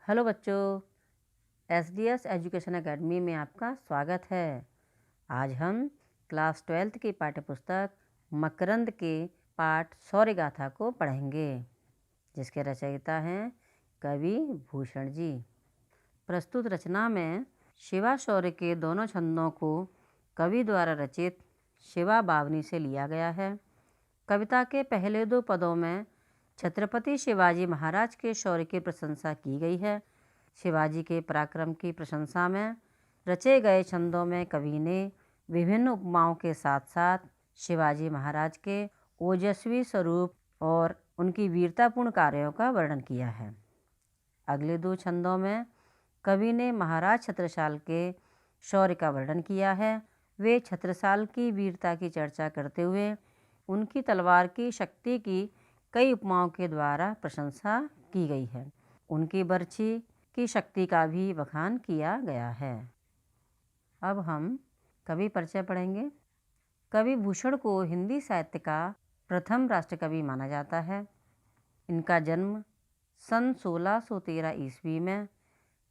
Hello बच्चों, SDS education academy में आपका स्वागत है। आज हम क्लास 12th की पाठ्यपुस्तक मकरंद के पाठ शौर्य गाथा को पढ़ेंगे, जिसके रचयिता हैं कवि भूषण जी। प्रस्तुत रचना में शिवा शौर्य के दोनों छंदों को कवि द्वारा रचित शिवा बावनी से लिया गया है। कविता के पहले दो पदों में छत्रपति शिवाजी महाराज के शौर्य की प्रशंसा की गई है। शिवाजी के पराक्रम की प्रशंसा में रचे गए छंदों में कवि ने विभिन्न उपमाओं के साथ साथ शिवाजी महाराज के ओजस्वी स्वरूप और उनकी वीरतापूर्ण कार्यों का वर्णन किया है। अगले दो छंदों में कवि ने महाराज छत्रसाल के शौर्य का वर्णन किया है। वे छत्रसाल की वीरता की चर्चा करते हुए उनकी तलवार की शक्ति की कई उपमाओं के द्वारा प्रशंसा की गई है। उनकी बर्छी की शक्ति का भी बखान किया गया है। अब हम कवि परिचय पढ़ेंगे। कवि भूषण को हिंदी साहित्य का प्रथम राष्ट्रकवि माना जाता है। इनका जन्म सन 1613 ईस्वी में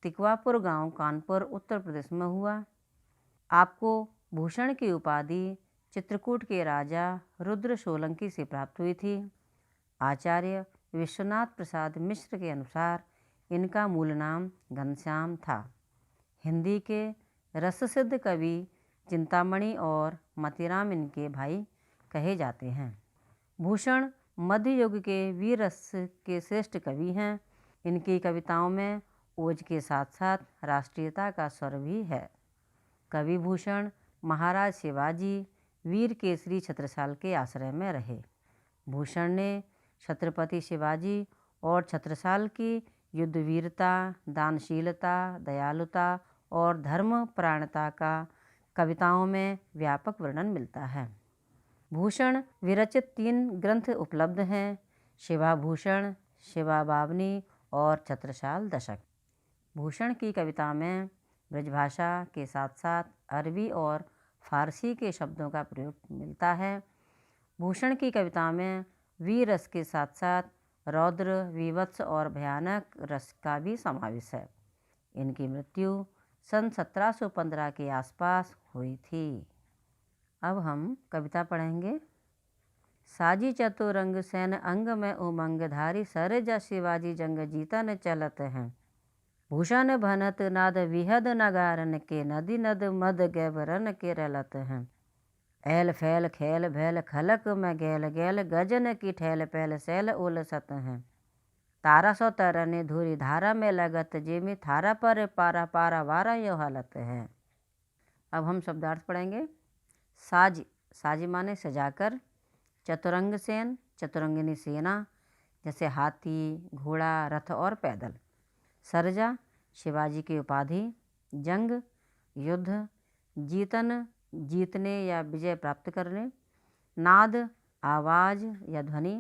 तिकवापुर गांव कानपुर उत्तर प्रदेश में हुआ। आपको भूषण की उपाधि चित्रकूट के राजा रुद्र सोलंकी से प्राप्त हुई थी। आचार्य विश्वनाथ प्रसाद मिश्र के अनुसार इनका मूल नाम घनश्याम था। हिंदी के रससिद्ध कवि चिंतामणि और मतीराम इनके भाई कहे जाते हैं। भूषण मध्य युग के वीर रस के श्रेष्ठ कवि हैं। इनकी कविताओं में ओज के साथ साथ राष्ट्रीयता का स्वर भी है। कवि भूषण महाराज शिवाजी वीर केसरी छत्रसाल के आश्रय में रहे। भूषण ने छत्रपति शिवाजी और छत्रसाल की युद्धवीरता, दानशीलता, दयालुता और धर्मपरायणता का कविताओं में व्यापक वर्णन मिलता है। भूषण विरचित 3 ग्रंथ उपलब्ध हैं: शिवा भूषण, शिवा बावनी और छत्रसाल दशक। भूषण की कविता में ब्रजभाषा के साथ साथ अरबी और फारसी के शब्दों का प्रयोग मिलता है। भूषण की कविता में वीर रस के साथ साथ रौद्र, वीभत्स और भयानक रस का भी समावेश है। इनकी मृत्यु सन 1715 के आसपास हुई थी। अब हम कविता पढ़ेंगे। साजी चतुरंग सैन अंग में उमंगधारी सरजा शिवाजी जंग जीतन चलत हैं। भूषण भनत नाद विहद नगारन के नदी नद मद गैबरन के रलत हैं। ऐल फैल खेल भैल खलक में गैल गैल गजन की ठैल पैल सैल उलसत हैं। तारा सौ तरने धूरी धारा में लगत जेमी थारा पर पारा पारा वारा यो हालत है। अब हम शब्दार्थ पढ़ेंगे। साज, साजी माने सजाकर। चतुरंग सेन, चतुरंगिनी सेना, जैसे हाथी, घोड़ा, रथ और पैदल। सरजा, शिवाजी की उपाधि। जंग, युद्ध। जीतन, जीतने या विजय प्राप्त करने। नाद, आवाज़ या ध्वनि।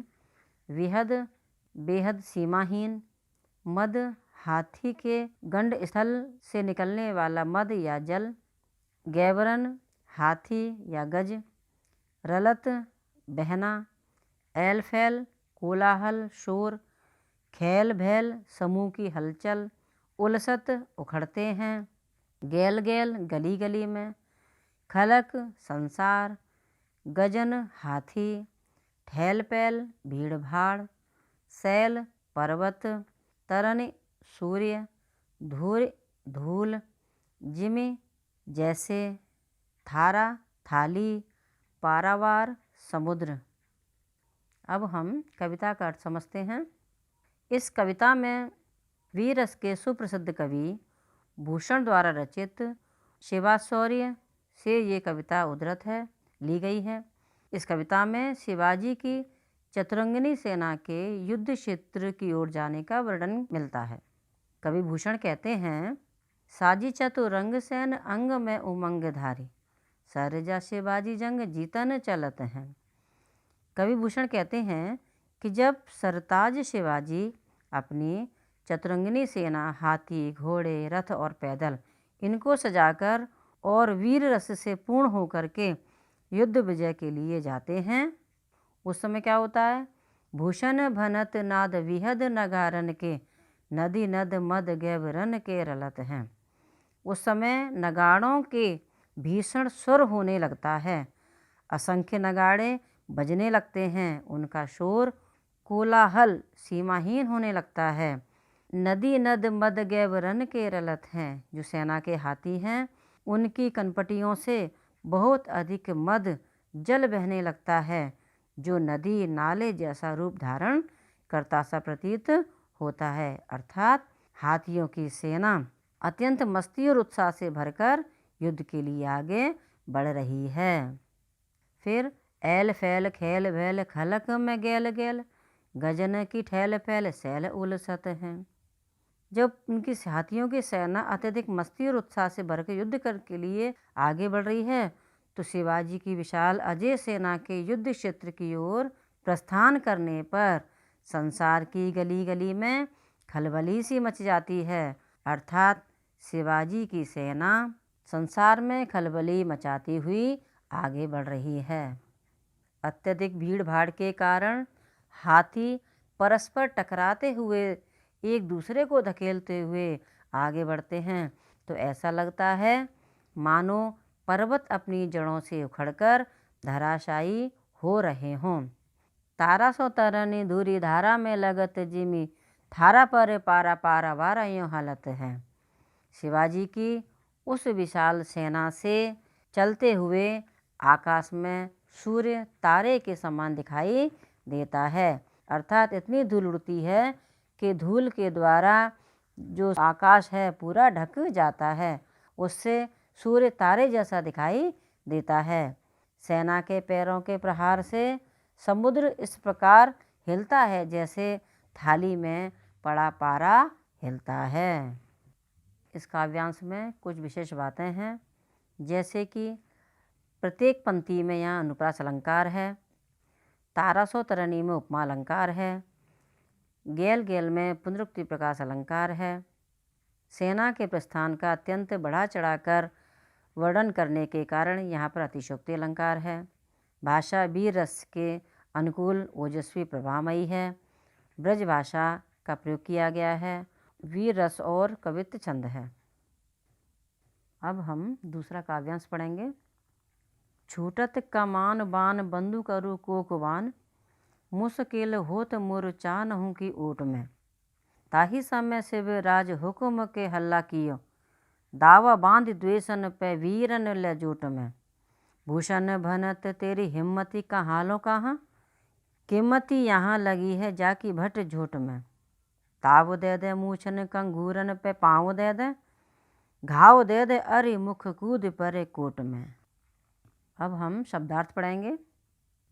विहद, बेहद सीमाहीन। मद, हाथी के गंड स्थल से निकलने वाला मद या जल। गैबरन, हाथी या गज। रलत, बहना। ऐलफैल, कोलाहल, शोर। खैल भैल, समूह की हलचल। उलसत, उखड़ते हैं। गैल गैल, गली गली में। खलक, संसार। गजन, हाथी। ठैल पैल, भीड़ भाड़। सैल, पर्वत। तरन, सूर्य। धूर, धूल। जिमी, जैसे। थारा, थाली। पारावार, समुद्र। अब हम कविता का अर्थ समझते हैं। इस कविता में वीर रस के सुप्रसिद्ध कवि भूषण द्वारा रचित शिवाशौर्य से ये कविता उद्धृत है, ली गई है। इस कविता में शिवाजी की चतुरंगिनी सेना के युद्ध क्षेत्र की ओर जाने का वर्णन मिलता है। कवि भूषण कहते हैं, साजी चतुरंग सैन अंग में उमंगधारी सरजा शिवाजी जंग जीतन चलत हैं। कवि भूषण कहते हैं कि जब सरताज शिवाजी अपनी चतुरंगिनी सेना, हाथी, घोड़े, रथ और पैदल इनको सजाकर और वीर रस से पूर्ण होकर के युद्ध विजय के लिए जाते हैं, उस समय क्या होता है? भूषण भनत नाद विहद नगारन के नदी नद मद गैबरन के रलत हैं। उस समय नगाड़ों के भीषण सुर होने लगता है। असंख्य नगाड़े बजने लगते हैं। उनका शोर कोलाहल सीमाहीन होने लगता है। नदी नद मद गैबरन के रलत हैं। जो सेना के हाथी हैं उनकी कनपटियों से बहुत अधिक मद जल बहने लगता है, जो नदी नाले जैसा रूप धारण करता सा प्रतीत होता है। अर्थात हाथियों की सेना अत्यंत मस्ती और उत्साह से भरकर युद्ध के लिए आगे बढ़ रही है। फिर ऐल फैल खेल भैल खलक में गैल गैल, गजन की ठैल फैल सैल उलसत हैं। जब उनकी हाथियों की सेना अत्यधिक मस्ती और उत्साह से भरकर युद्ध के लिए आगे बढ़ रही है, तो शिवाजी की विशाल अजय सेना के युद्ध क्षेत्र की ओर प्रस्थान करने पर संसार की गली गली में खलबली सी मच जाती है। अर्थात शिवाजी की सेना संसार में खलबली मचाती हुई आगे बढ़ रही है। अत्यधिक भीड़ भाड़ के कारण हाथी परस्पर टकराते हुए एक दूसरे को धकेलते हुए आगे बढ़ते हैं, तो ऐसा लगता है मानो पर्वत अपनी जड़ों से उखड़कर धराशायी हो रहे हों। तारा सो तरनी दूरी धारा में लगत जिमी, थारा पर पारा पारा वारा यूँ हालत है। शिवाजी की उस विशाल सेना से चलते हुए आकाश में सूर्य तारे के समान दिखाई देता है। अर्थात इतनी धूल उड़ती है कि धूल के द्वारा जो आकाश है पूरा ढक जाता है, उससे सूर्य तारे जैसा दिखाई देता है। सेना के पैरों के प्रहार से समुद्र इस प्रकार हिलता है जैसे थाली में पड़ा पारा हिलता है। इस काव्यांश में कुछ विशेष बातें हैं, जैसे कि प्रत्येक पंक्ति में यहाँ अनुप्रास अलंकार है, तारा सो तरनी में उपमा अलंकार है, गैल गैल में पुनरुक्ति प्रकाश अलंकार है। सेना के प्रस्थान का अत्यंत बढ़ा चढ़ाकर वर्णन करने के कारण यहाँ पर अतिशयोक्ति अलंकार है। भाषा वीर रस के अनुकूल ओजस्वी प्रभामयी है। ब्रज भाषा का प्रयोग किया गया है। वीर रस और कवित्व छंद है। अब हम दूसरा काव्यांश पढ़ेंगे। छूटत कमान बान बंदू करु कोकबान, मुश्किल होत मुर चानहु की ओट में, ताही समय शिव राज हुकुम के हल्ला कियो, दावा बांध द्वेषन पे वीरन ले जोट में, भूषण भनत तेरी हिम्मती का हालों कहाँ, कीमती यहाँ लगी है जाकी भट झोट में, ताव दे दे मूछन कंगूरन पे पाँव दे दे, घाव दे दे अरि मुख कूद परे कोट में। अब हम शब्दार्थ पढ़ेंगे।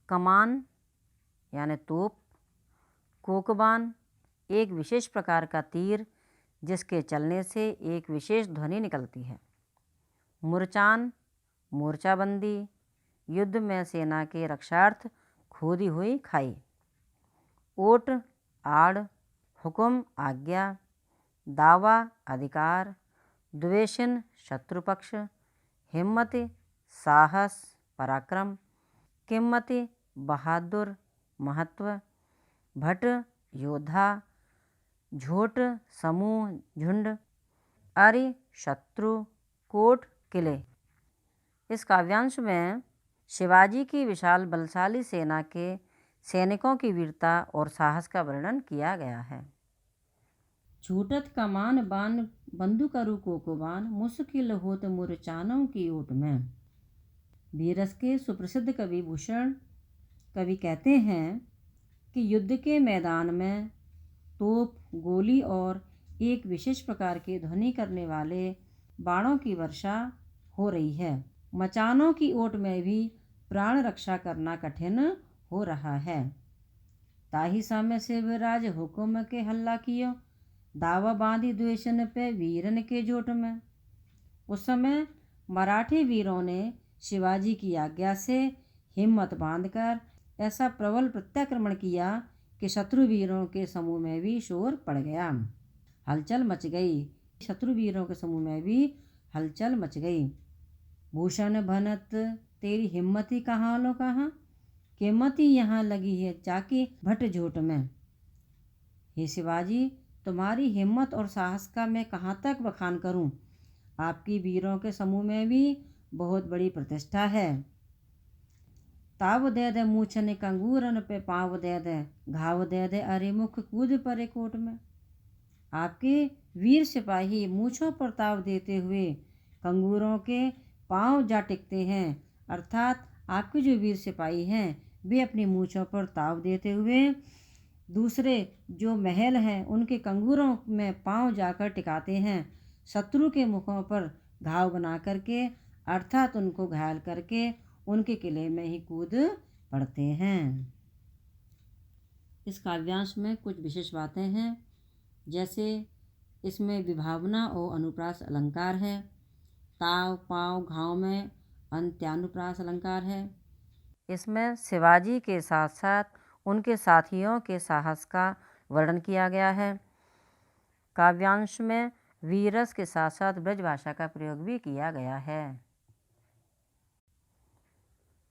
कमान यानी तोप, कोकबान एक विशेष प्रकार का तीर जिसके चलने से एक विशेष ध्वनि निकलती है, मुरचान मोर्चाबंदी, युद्ध में सेना के रक्षार्थ खोदी हुई खाई, ओट आड़, हुक्म आज्ञा, दावा अधिकार, द्वेषन शत्रुपक्ष, हिम्मत साहस पराक्रम, कीमती बहादुर महत्व, भट योद्धा, झोट समूह झुंड, अरि शत्रु कोट किले। इस काव्यांश में शिवाजी की विशाल बलशाली सेना के सैनिकों की वीरता और साहस का वर्णन किया गया है। छूटत कमान बान बंदूकरु कोकबान, मुश्किल होत मुरचानों की ओट में। वीररस के सुप्रसिद्ध कवि भूषण कवि कहते हैं कि युद्ध के मैदान में तोप, गोली और एक विशेष प्रकार के ध्वनि करने वाले बाणों की वर्षा हो रही है। मचानों की ओट में भी प्राण रक्षा करना कठिन हो रहा है। ताही समय शिवराज हुकुम के हल्ला कियो, दावा बांधी द्वेषन पे वीरन के जोट में। उस समय मराठी वीरों ने शिवाजी की आज्ञा से हिम्मत बांधकर ऐसा प्रबल प्रत्याक्रमण किया कि शत्रु वीरों के समूह में भी शोर पड़ गया, हलचल मच गई। शत्रु वीरों के समूह में भी हलचल मच गई। भूषण भनत तेरी हिम्मती कहाँ लो कहाँ, कीमती यहाँ लगी है जाके भट झोट में। हे शिवाजी, तुम्हारी हिम्मत और साहस का मैं कहाँ तक बखान करूं। आपकी वीरों के समूह में भी बहुत बड़ी प्रतिष्ठा है। ताव दे दे मूछने कंगूरन पे पाँव दे दे, घाव दे दे अरे मुख कूद परे कोट में। आपके वीर सिपाही मूछों पर ताव देते हुए कंगूरों के पाँव जा टिकते हैं, अर्थात आपके जो वीर सिपाही हैं वे अपनी मूछों पर ताव देते हुए दूसरे जो महल हैं उनके कंगूरों में पाँव जाकर टिकाते हैं, शत्रु के मुखों पर घाव बना करके, अर्थात उनको घायल करके उनके किले में ही कूद पड़ते हैं। इस काव्यांश में कुछ विशेष बातें हैं, जैसे इसमें विभावना और अनुप्रास अलंकार है। ताव पाँव घाव में अंत्यानुप्रास अलंकार है। इसमें शिवाजी के साथ साथ उनके साथियों के साहस का वर्णन किया गया है। काव्यांश में वीरस के साथ साथ ब्रजभाषा का प्रयोग भी किया गया है।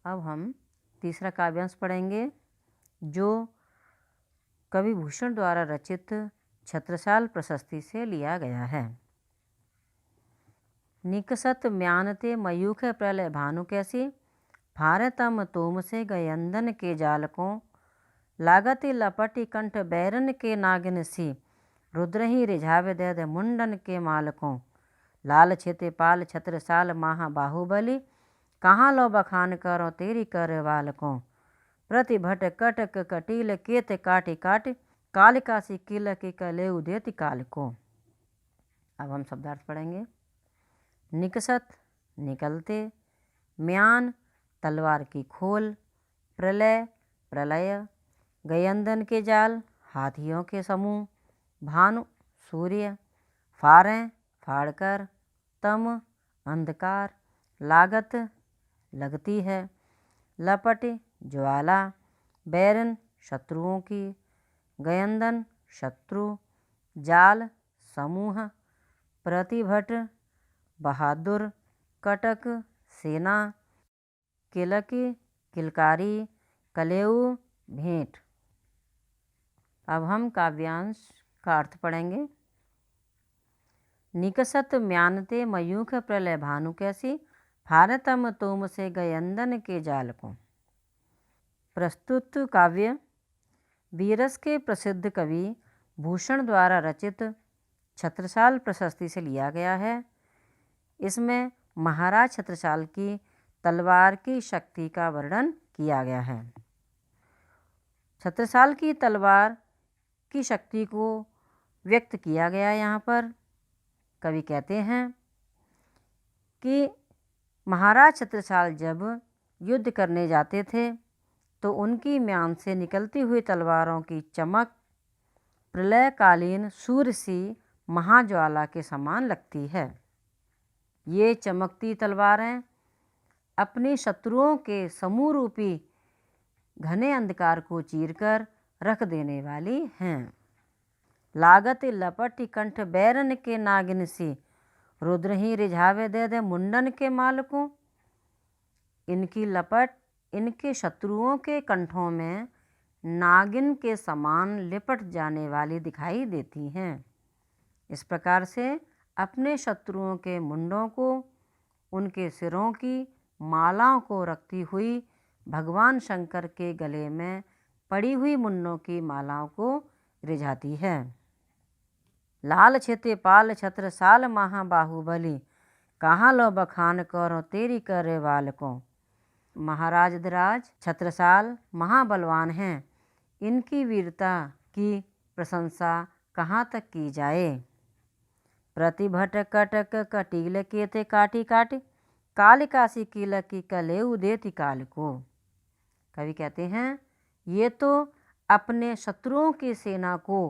अब हम तीसरा काव्यांश पढ़ेंगे, जो कवि भूषण द्वारा रचित छत्रसाल प्रशस्ति से लिया गया है। निकसत म्यानते मयूख प्रलय भानु कैसी, फारतम तोम से गयंदन के जाल को, लागति लपटी कंठ बैरन के नागिन सी, रुद्र ही रिझावे दे दे मुंडन के मालकों, लाल छिते पाल छत्रसाल महा बाहुबली, कहाँ लो बखान करो तेरी कर बालकों, प्रतिभट कटक कटील केत काटी काट, कालिका सी किल की कले उदेति काल को। अब हम शब्दार्थ पढ़ेंगे। निकसत निकलते, म्यान तलवार की खोल, प्रलय प्रलय, गयंदन के जाल हाथियों के समूह, भानु सूर्य, फारें फाड़कर, तम अंधकार, लागत लगती है, लपट ज्वाला, बैरन शत्रुओं की, गयंदन शत्रु, जाल समूह, प्रतिभट बहादुर, कटक सेना, किलक किलकारी, कलेऊ भेंट। अब हम काव्यांश का अर्थ पढ़ेंगे। निकसत म्यानते मयूख प्रलय भानु कैसी, फारतम तोम से गयंदन के जाल को। प्रस्तुत काव्य वीरस के प्रसिद्ध कवि भूषण द्वारा रचित छत्रसाल प्रशस्ति से लिया गया है। इसमें महाराज छत्रसाल की तलवार की शक्ति का वर्णन किया गया है। छत्रसाल की तलवार की शक्ति को व्यक्त किया गया। यहाँ पर कवि कहते हैं कि महाराज छत्रसाल जब युद्ध करने जाते थे तो उनकी म्यान से निकलती हुई तलवारों की चमक प्रलयकालीन सूर्य सी महाज्वाला के समान लगती है। ये चमकती तलवारें अपने शत्रुओं के समूह रूपी घने अंधकार को चीरकर रख देने वाली हैं। लागत लपटी कंठ बैरन के नागिन सी, रुद्र ही रिझावे दे दे मुंडन के मालकों। इनकी लपट इनके शत्रुओं के कंठों में नागिन के समान लिपट जाने वाली दिखाई देती हैं। इस प्रकार से अपने शत्रुओं के मुंडों को, उनके सिरों की मालाओं को रखती हुई भगवान शंकर के गले में पड़ी हुई मुंडों की मालाओं को रिझाती है। लाल छिते पाल छत्रसाल महाबाहुबली, कहाँ लो बखान करो तेरी करे वाल को। महाराज धीराज छत्रसाल महाबलवान हैं, इनकी वीरता की प्रशंसा कहाँ तक की जाए। प्रतिभट कटक कटील केते काटी काटी, कालिका सी कील की कलेऊ देती काल को। कवि कहते हैं ये तो अपने शत्रुओं की सेना को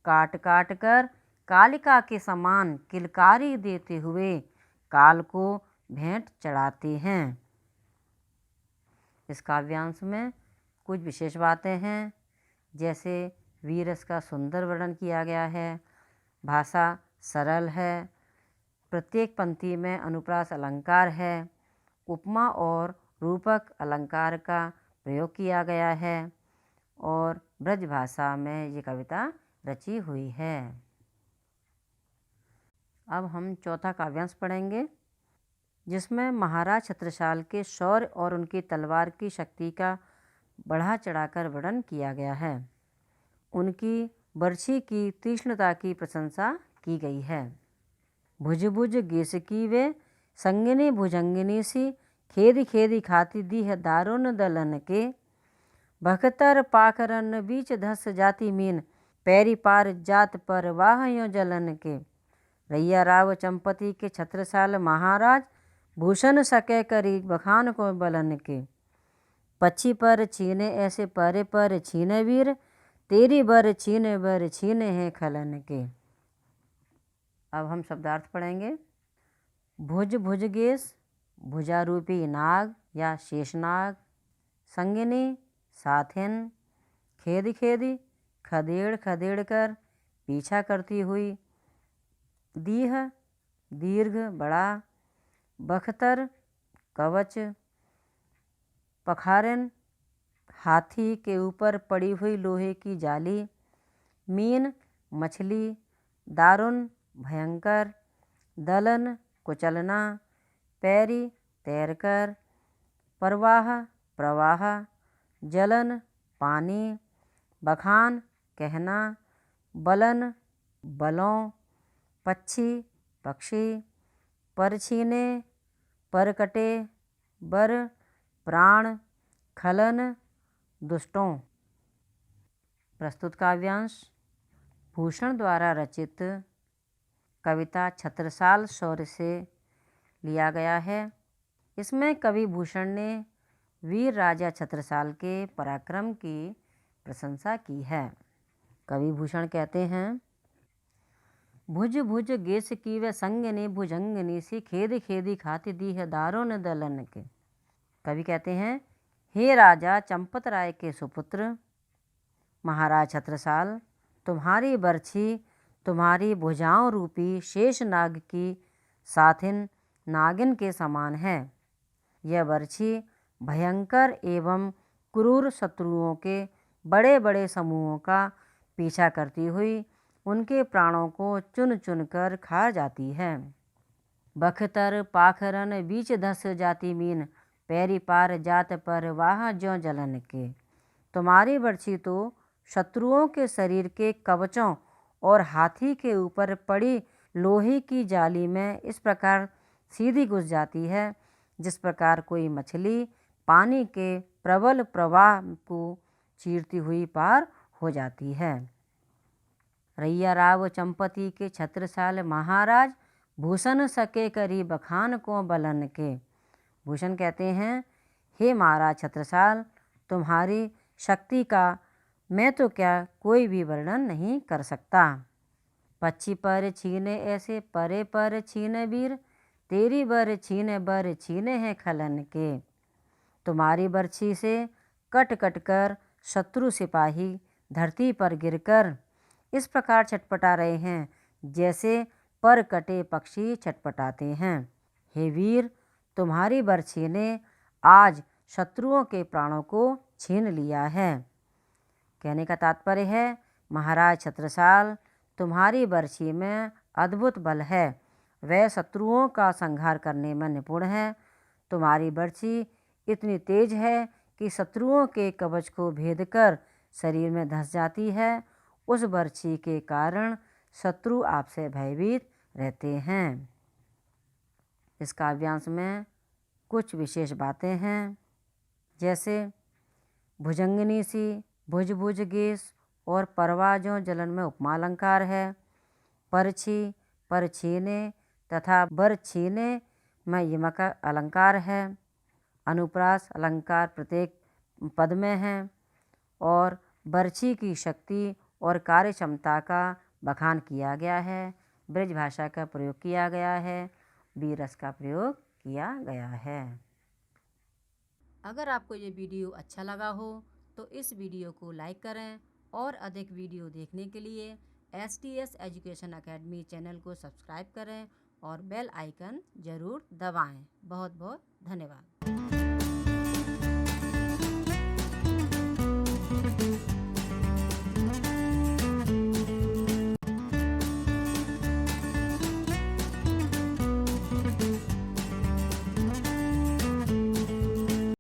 काट काट कर कालिका के समान किलकारी देते हुए काल को भेंट चढ़ाते हैं। इस काव्यांश में कुछ विशेष बातें हैं, जैसे वीरस का सुंदर वर्णन किया गया है, भाषा सरल है, प्रत्येक पंक्ति में अनुप्रास अलंकार है, उपमा और रूपक अलंकार का प्रयोग किया गया है और ब्रज भाषा में ये कविता रची हुई है। अब हम चौथा काव्यांश पढ़ेंगे, जिसमें महाराज छत्रसाल के शौर्य और उनकी तलवार की शक्ति का बढ़ा चढ़ाकर वर्णन किया गया है। उनकी बर्छी की तीक्ष्णता की प्रशंसा की गई है। भुज भुज गेस की वे संगिनी भुजंगिनी सी, खेदी खेदी खाती दी है दारुण दलन के। भखतर पाखरन बीच धस जाती मीन, पैरी पार जात पर वाह यो जलन के। रैया राव चंपती के छत्रसाल महाराज, भूषण सके करी बखान को बलन के। पक्षी पर छीने ऐसे परे पर छीने वीर, तेरी बर छीने हैं खलन के। अब हम शब्दार्थ पढ़ेंगे। भुज भुजगेश भुजारूपी नाग या शेषनाग। संगिनी साथिन। खेदी खेदी खदेड़ खदेड़ कर पीछा करती हुई। दीह दीर्घ बड़ा। बख्तर कवच। पखारन हाथी के ऊपर पड़ी हुई लोहे की जाली। मीन मछली। दारुण भयंकर। दलन कुचलना। पैरी तैरकर। प्रवाह प्रवाह। जलन पानी। बखान कहना। बलन बलों। पक्षी पक्षी। परछीने परकटे। बर प्राण। खलन दुष्टों। प्रस्तुत काव्यांश भूषण द्वारा रचित कविता छत्रसाल शौर्य से लिया गया है। इसमें कवि भूषण ने वीर राजा छत्रसाल के पराक्रम की प्रशंसा की है। कवि भूषण कहते हैं, भुज भुज गेस की वे संगिनी भुजंगिनी सी, खेदी खेदी खाती दी है दारुण दलन के। कवि कहते हैं, हे राजा चंपत राय के सुपुत्र महाराज छत्रसाल, तुम्हारी बर्छी तुम्हारी भुजाओं रूपी शेष नाग की साथिन नागिन के समान है। यह बर्छी भयंकर एवं क्रूर शत्रुओं के बड़े बड़े समूहों का पीछा करती हुई उनके प्राणों को चुन चुन कर खा जाती है। बख्तर पाखरन बीच धस जाती मीन, पैरी पार जात पर वाह ज्यों जलन के। तुम्हारी बर्छी तो शत्रुओं के शरीर के कवचों और हाथी के ऊपर पड़ी लोहे की जाली में इस प्रकार सीधी घुस जाती है, जिस प्रकार कोई मछली पानी के प्रबल प्रवाह को चीरती हुई पार हो जाती है। रैया राव चंपती के छत्रसाल महाराज, भूषण सके करी बखान को बलन के। भूषण कहते हैं, हे महाराज छत्रसाल, तुम्हारी शक्ति का मैं तो क्या कोई भी वर्णन नहीं कर सकता। पक्षी पर छीने ऐसे परे पर छीने वीर, तेरी बर छीने हैं खलन के। तुम्हारी बर्छी से कट कट कर शत्रु सिपाही धरती पर गिरकर इस प्रकार छटपटा रहे हैं जैसे पर कटे पक्षी छटपटाते हैं। हे वीर, तुम्हारी बर्छी ने आज शत्रुओं के प्राणों को छीन लिया है। कहने का तात्पर्य है, महाराज छत्रसाल, तुम्हारी बर्छी में अद्भुत बल है। वह शत्रुओं का संहार करने में निपुण है। तुम्हारी बर्छी इतनी तेज है कि शत्रुओं के कवच को भेद कर शरीर में धंस जाती है। उस बर्छी के कारण शत्रु आपसे भयभीत रहते हैं। इस काव्यांश में कुछ विशेष बातें हैं, जैसे भुजंगिनी सी, भुज भुज गेस और परवाजों जलन में उपमा अलंकार है। परछी परछीने तथा बरछीने में यमक अलंकार है। अनुप्रास अलंकार प्रत्येक पद में है और बर्छी की शक्ति और कार्य क्षमता का बखान किया गया है। ब्रज भाषा का प्रयोग किया गया है। वीर रस का प्रयोग किया गया है। अगर आपको ये वीडियो अच्छा लगा हो तो इस वीडियो को लाइक करें और अधिक वीडियो देखने के लिए STS एजुकेशन अकेडमी चैनल को सब्सक्राइब करें और बेल आइकन ज़रूर दबाएं। बहुत बहुत धन्यवाद।